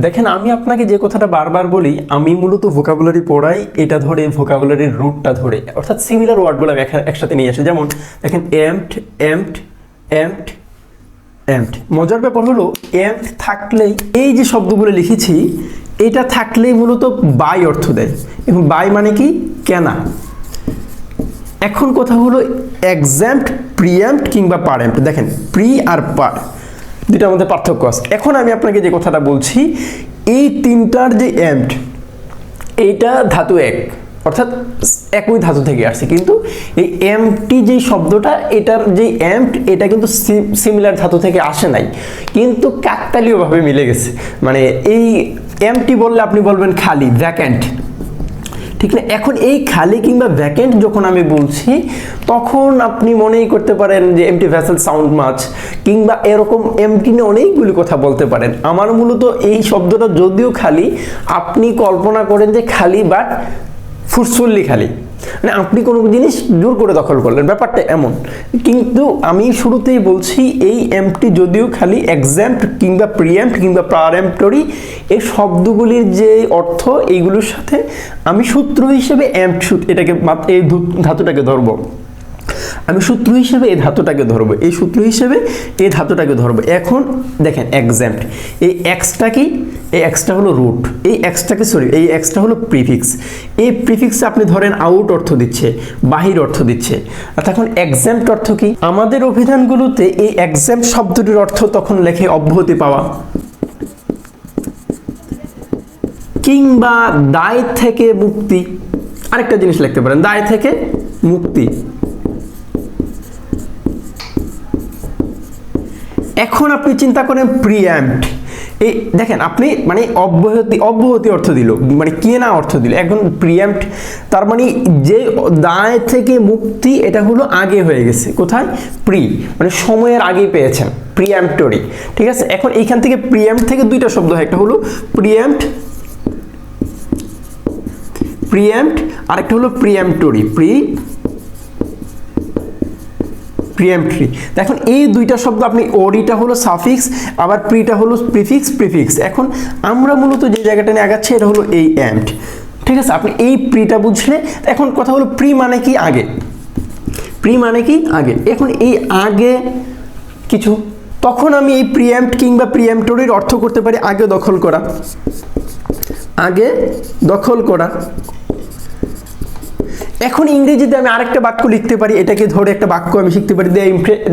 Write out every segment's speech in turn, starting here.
দেখেন আমি আপনাকে যে কথাটা বারবার বলি, আমি মূলত ভোকাবুলারি পড়াই এটা ধরে, ভোকাবুলারির রুটটা ধরে, অর্থাৎ সিমিলার ওয়ার্ডগুলো আমি একসাথে নিয়ে আসি। যেমন দেখেন এম্পড, এম্পড, এম্পড, এম্পড। মজার ব্যাপার হলো এম্পড থাকলেই, এই যে শব্দগুলো লিখেছি এটা থাকলেই মূলত বাই অর্থ দেয়, এবং বাই মানে কি কেনা। এখন কথা হলো এক্সাম্পড, প্রিএম্পড কিংবা পারএম্পড। দেখেন প্রি আর পার দুটার মধ্যে পার্থক্য আছে। এখন আমি আপনাকে যে কথাটা বলছি, এই তিনটার যে এম্পড, এইটা ধাতু এক, অর্থাৎ একই ধাতু থেকে আসছে, কিন্তু এই এমটি যে শব্দটা, এটার যে এম্পড এটা কিন্তু সিমিলার ধাতু থেকে আসে নাই, কিন্তু কাকতালীয়ভাবে মিলে গেছে। মানে এই এমটি বললে আপনি বলবেন খালি, ভ্যাকেন্ট, ঠিক না? এখন এই খালি কিংবা ভ্যাকেন্ট যখন আমি বলছি, তখন আপনি মনেই করতে পারেন যে এমটি ভেসেল সাউন্ড মাছ, কিংবা এরকম এমটি নিয়ে অনেকগুলি কথা বলতে পারেন। আমার মূলত এই শব্দটা যদিও খালি, আপনি কল্পনা করেন যে খালি, বাট ফুরসুল্লি খালি, মানে আপনি কোনো জিনিস জোর করে দখল করলেন, ব্যাপারটা এমন। কিন্তু আমি শুরুতেই বলছি এই এমটি যদিও খালি, এক্সাম্পড কিংবা প্রিএম্পড কিংবা পারএম্পটরি, এই শব্দগুলির যে অর্থ, এইগুলোর সাথে আমি সূত্র হিসেবে এম্পড এটাকে, এই ধাতুটাকে ধরবো, আমি সূত্র হিসেবে এই ধাতুটাকে ধরবো, এই সূত্র হিসেবে এই ধাতুটাকে ধরবো। এখন দেখেন এক্সাম্পড, এই এক্সটা কি? এই এক্সটা হলো রুট, এই এক্সটাকে এই এক্সটা হলো প্রিফিক্স। এই প্রিফিক্সে আপনি ধরেন আউট অর্থ দিচ্ছে, বাহির অর্থ দিচ্ছে। এখন এক্সাম্পড অর্থ কি? আমাদের অভিধানগুলোতে এই এক্সাম্পড শব্দটির অর্থ তখন লেখে অব্যাহতি পাওয়া, কিংবা দায় থেকে মুক্তি। আরেকটা জিনিস লিখতে পারেন, দায় থেকে মুক্তি। এখন আপনি চিন্তা করেন প্রিএম্পড, এই দেখেন আপনি মানে অব্যাহতি অর্থ দিল, মানে কেনা অর্থ দিল। এখন প্রিএম্পড তার মানে যে দায় থেকে মুক্তি, এটা হলো আগে হয়ে গেছে, কোথায়? প্রি, মানে সময়ের আগেই পেয়েছেন, প্রিএম্পটরি, ঠিক আছে? এখন এইখান থেকে প্রিএম্পড থেকে দুইটা শব্দ হয়, একটা হলো প্রিএম্পড, প্রিএম্পড, আরেকটা হলো প্রিএম্পটরি, প্রিএম্পটরি। দেখুন এই দুইটা শব্দ, আপনি ওরিটা হলো সাফিক্স, আবার প্রিটা হলো প্রিফিক্স। এখন আমরা মূলত যে জায়গাটা নিয়ে আগাচ্ছি এটা হলো এই এম্পড, ঠিক আছে? আপনি এই প্রিটা বুঝলে, এখন কথা হলো প্রি মানে কি? আগে। প্রি মানে কি? আগে। এখন এই আগে কিছু, তখন আমি এই প্রিএম্পড কিংবা প্রিএম্পটরির অর্থ করতে পারি আগে দখল করা, আগে দখল করা। এখন ইংরেজিতে আমি আরেকটা বাক্য লিখতে পারি, এটাকে ধরে একটা বাক্য আমি শিখতে পারি,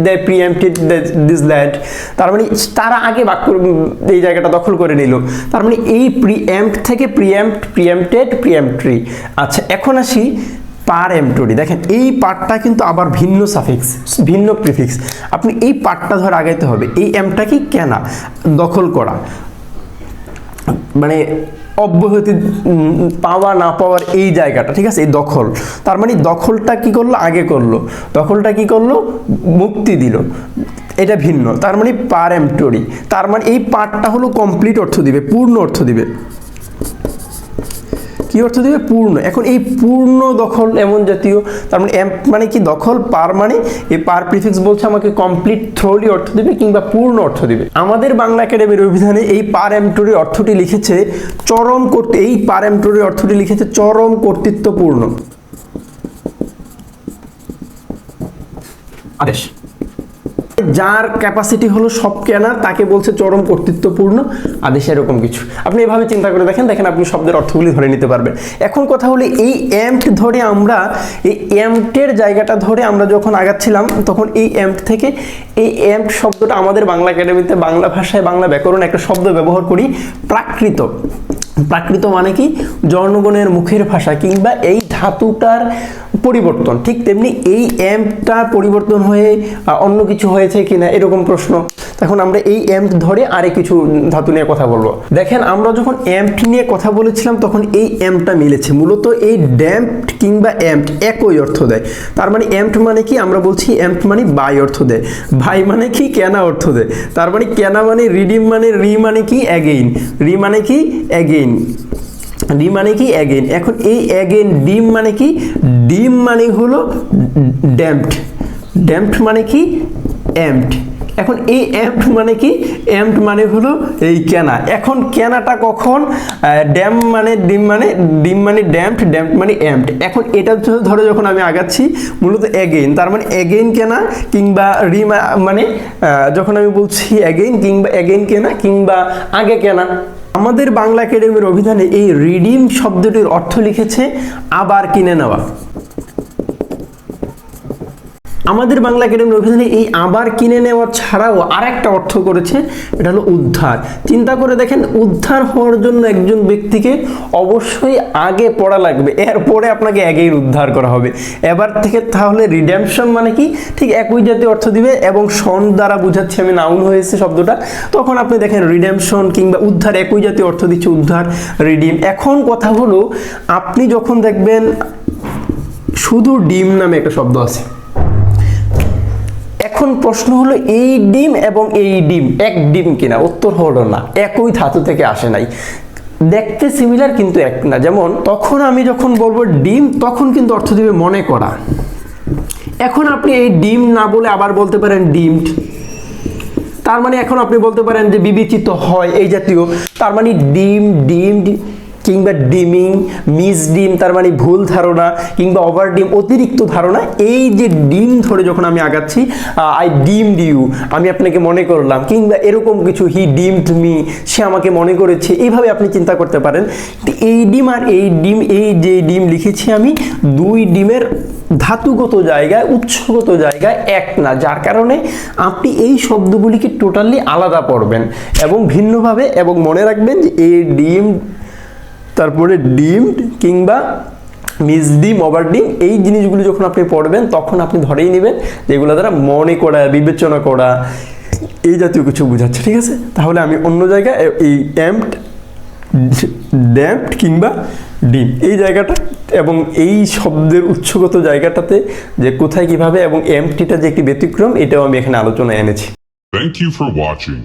দে প্রিএম্পটেড দিস ল্যান্ড। তার মানে তারা আগে বাক্য এই জায়গাটা দখল করে নিল। তার মানে এই প্রিএম্পড থেকে প্রিএম্পটেড, প্রিএম্পটরি। আচ্ছা, এখন আসি পারএম্পটরি। দেখেন এই পার্টটা কিন্তু আবার ভিন্ন সাফিক্স, ভিন্ন প্রিফিক্স। আপনি এই পার্টটা ধরে আগাইতে হবে। এই এমটা কি? কেনা, দখল করা, মানে অব্যাহতি পাওয়া না পাওয়ার এই জায়গাটা, ঠিক আছে? এই দখল, তার মানে দখলটা কি করলো? আগে করলো। দখলটা কি করলো? মুক্তি দিল, এটা ভিন্ন। তার মানে পারএম্পটরি, তার মানে এই পার্টটা হলো কমপ্লিট অর্থ দিবে, পূর্ণ অর্থ দিবে। কি অর্থ দিবে? পূর্ণ। এখন এই পূর্ণ দখল এমন জাতীয়, তার মানে এম্প মানে কি? দখল। পার মানে এই পার প্রিফিক্স বলছে আমাকে কমপ্লিট, থ্রোলি অর্থ দিবে কিংবা পূর্ণ অর্থ দিবে। আমাদের বাংলা একাডেমির অভিধানে এই পারএম্পটরি অর্থটি লিখেছে চরম এই পারএম্পটরি অর্থটি লিখেছে চরম কর্তৃত্বপূর্ণ আদেশ। যার ক্যাপাসিটি হলো সব কেনা, তাকে বলছে চরম কর্তৃত্বপূর্ণ আদেশ, এরকম কিছু। আপনি এভাবে চিন্তা করে দেখেন, আপনি শব্দের অর্থগুলি ধরে নিতে পারবেন। এখন কথা হলো এই এম্পড ধরে আমরা, এই এম্পটের জায়গাটা ধরে আমরা যখন আগাচ্ছিলাম, তখন এই এম্পড থেকে এই এম্পড শব্দটা আমাদের বাংলা একাডেমিতে, বাংলা ভাষায়, বাংলা ব্যাকরণ একটা শব্দ ব্যবহার করি, প্রাকৃত। প্রাকৃত মানে কি? জনগণের মুখের ভাষা, কিংবা এই ধাতুটার পরিবর্তন। ঠিক তেমনি এই এম্পটা পরিবর্তন হয়ে অন্য কিছু হয়েছে কিনা, এরকম প্রশ্ন। এখন আমরা এই এম্প ধরে আরে কিছু ধাতু নিয়ে কথা বলবো। দেখেন আমরা যখন এম্প নিয়ে কথা বলেছিলাম, তখন এই এম্পটা মিলেছে। মূলত এই ড্যাম্পড কিংবা এম্পড একই অর্থ দেয়। তার মানে এম্প মানে কি? আমরা বলছি এম্প মানে বাই অর্থ দেয়, ভাই মানে কি? কেনা অর্থ দেয়। তার মানে কেনা মানে রিডিম, মানে রি মানে কি? অ্যাগেইন, রি মানে কি? অ্যাগেইন, ডি মানে কি? অ্যাগেইন। এখন এই অ্যাগেইন, ডিম মানে কি? ডিম মানে হলো ড্যাম্পড, ড্যাম্পড মানে কি? এম্পড, এখন এই এম্পড মানে কি? এম্পড মানে হলো এই কেনা। এখন কেনাটা কখন? ড্যাম মানে ডিম, মানে ডিম মানে ড্যাম্পড, ড্যাম্পড মানে এম্পড। এখন এটা ধরে যখন আমি আগাচ্ছি মূলত এগেইন, তার মানে এগেইন কেনা কিংবা মানে যখন আমি বলছি এগেইন কিংবা এগেইন কেনা কিংবা আগে কেনা। আমাদের বাংলা একাডেমির অভিধানে এই রিডিম শব্দটির অর্থ লিখেছে আবার কিনে নেওয়া। আমাদের বাংলা একাডেমির অভিধানে এই আবার কিনে নেওয়া ছাড়াও আরেকটা অর্থ করেছে, এটা হলো উদ্ধার। চিন্তা করে দেখেন, উদ্ধার হওয়ার জন্য একজন ব্যক্তিকে অবশ্যই আগে পড়া লাগবে, এরপরে আপনাকে আগেই উদ্ধার করা হবে। এবার থেকে তাহলে রিডেম্পশন মানে কি? ঠিক একই জাতীয় অর্থ দিবে এবং সন দ্বারা বুঝাচ্ছে আমি, নাউন হয়েছে শব্দটা, তখন আপনি দেখেন রিডেম্পশন কিংবা উদ্ধার একই জাতীয় অর্থ দিচ্ছে, উদ্ধার, রিডিম। এখন কথা হলো, আপনি যখন দেখবেন শুধু ডিম নামে একটা শব্দ আছে, এখন প্রশ্ন হলো এই ডিম এবং এই ডিম এক ডিম কিনা? উত্তর হলো না, একই ধাতু থেকে আসে নাই, দেখতে সিমিলার কিন্তু এক না। যেমন তখন আমি যখন বলবো ডিম, তখন কিন্তু অর্থ দিবে মনে করা। এখন আপনি এই ডিম না বলে আবার বলতে পারেন ডিমড, তার মানে এখন আপনি বলতে পারেন যে বিবেচিত হয় এই জাতীয়, তার মানে ডিম, ডিমড কিংবা ডিমিং, মিস ডিম তার মানে ভুল ধারণা, কিংবা ওভার ডিম অতিরিক্ত ধারণা। এই যে ডিম ধরে যখন আমি আগাচ্ছি, আই ডিমড ইউ, আমি আপনাকে মনে করলাম, কিংবা এরকম কিছু, হি ডিমড মি, সে আমাকে মনে করেছে, এইভাবে আপনি চিন্তা করতে পারেন। এই ডিম আর এই ডিম, এই যে ডিম লিখেছি আমি, দুই ডিমের ধাতুগত জায়গায়, উৎসগত জায়গায় এক না, যার কারণে আপনি এই শব্দগুলিকে টোটালি আলাদা পড়বেন এবং ভিন্নভাবে, এবং মনে রাখবেন যে এই ডিম, তারপরে ডিমড কিংবা মিস ডিম, ওভার ডিম, এই জিনিসগুলি যখন আপনি পড়বেন তখন আপনি ধরেই নেবেন যেগুলো দ্বারা মনে করা, বিবেচনা করা, এই জাতীয় কিছু বোঝাচ্ছে। ঠিক আছে, তাহলে আমি অন্য জায়গায় এই এম্পড, ড্যাম্পড কিংবা ডিম এই জায়গাটা এবং এই শব্দের উৎসগত জায়গাটাতে যে কোথায় কিভাবে, এবং এম্পটিটা যে একটি ব্যতিক্রম, এটাও আমি এখানে আলোচনায় এনেছি। Thank you for watching.